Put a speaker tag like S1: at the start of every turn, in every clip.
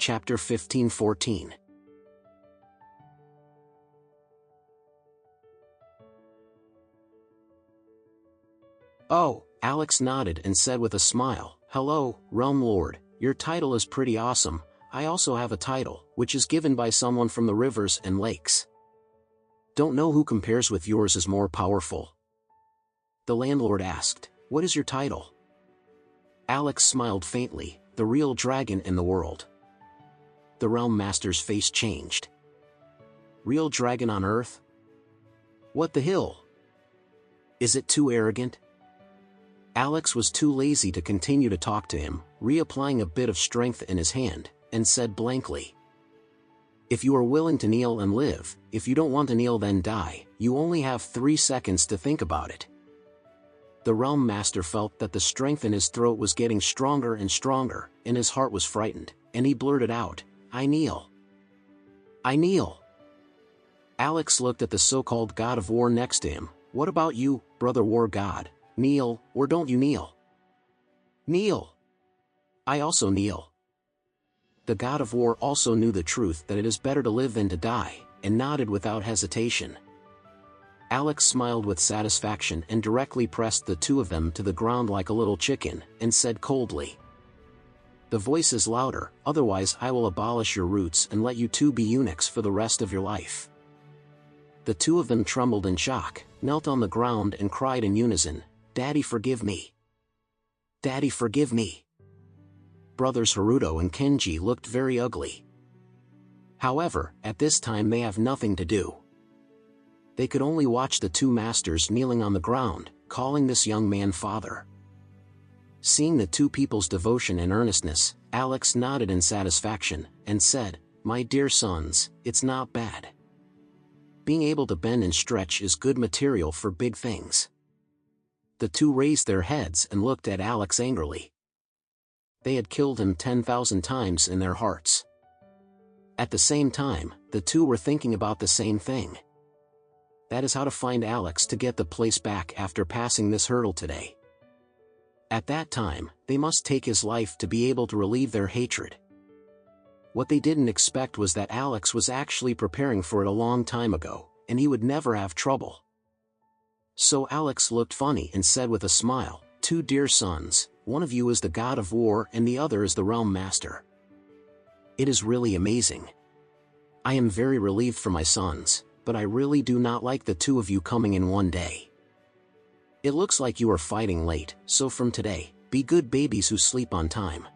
S1: Chapter 15-14. Oh, Alex nodded and said with a smile, "Hello, Realm Lord, your title is pretty awesome. I also have a title, which is given by someone from the rivers and lakes. Don't know who compares with yours is more powerful." The landlord asked, "What is your title?" Alex smiled faintly, "The real dragon in the world." The Realm Master's face changed. "Real dragon on Earth? What the hell? Is it too arrogant?" Alex was too lazy to continue to talk to him, reapplying a bit of strength in his hand, and said blankly, "If you are willing to kneel and live, if you don't want to kneel then die, you only have 3 seconds to think about it." The Realm Master felt that the strength in his throat was getting stronger and stronger, and his heart was frightened, and he blurted out, "I kneel. I kneel." Alex looked at the so-called god of war next to him. "What about you, brother war god? Kneel, or don't you kneel?" "Kneel. I also kneel." The god of war also knew the truth that it is better to live than to die, and nodded without hesitation. Alex smiled with satisfaction and directly pressed the two of them to the ground like a little chicken, and said coldly, "The voice is louder, otherwise I will abolish your roots and let you two be eunuchs for the rest of your life." The two of them trembled in shock, knelt on the ground and cried in unison, "Daddy, forgive me. Daddy, forgive me." Brothers Haruto and Kenji looked very ugly. However, at this time they have nothing to do. They could only watch the two masters kneeling on the ground, calling this young man father. Seeing the two people's devotion and earnestness, Alex nodded in satisfaction, and said, "My dear sons, it's not bad. Being able to bend and stretch is good material for big things." The two raised their heads and looked at Alex angrily. They had killed him 10,000 times in their hearts. At the same time, the two were thinking about the same thing. That is how to find Alex to get the place back after passing this hurdle today. At that time, they must take his life to be able to relieve their hatred. What they didn't expect was that Alex was actually preparing for it a long time ago, and he would never have trouble. So Alex looked funny and said with a smile, "Two dear sons, one of you is the god of war and the other is the Realm Master. It is really amazing. I am very relieved for my sons, but I really do not like the two of you coming in one day. It looks like you are fighting late, so from today, be good babies who sleep on time."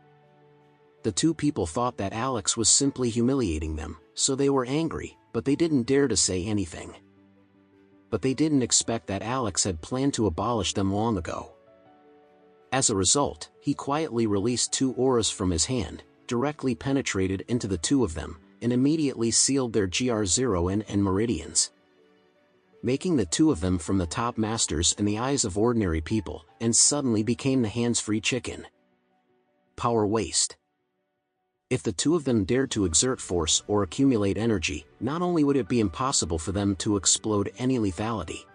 S1: The two people thought that Alex was simply humiliating them, so they were angry, but they didn't dare to say anything. But they didn't expect that Alex had planned to abolish them long ago. As a result, he quietly released 2 auras from his hand, directly penetrated into the two of them, and immediately sealed their GR0 and meridians, making the two of them from the top masters in the eyes of ordinary people, and suddenly became the hands-free chicken. Power waste. If the two of them dared to exert force or accumulate energy, not only would it be impossible for them to explode any lethality,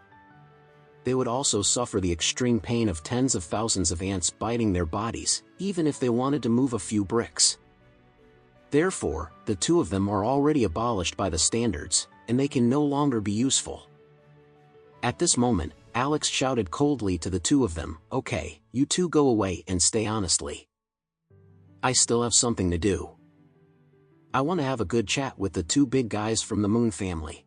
S1: they would also suffer the extreme pain of tens of thousands of ants biting their bodies, even if they wanted to move a few bricks. Therefore, the two of them are already abolished by the standards, and they can no longer be useful. At this moment, Alex shouted coldly to the two of them, "Okay, you two go away and stay honestly. I still have something to do. I want to have a good chat with the two big guys from the Moon family."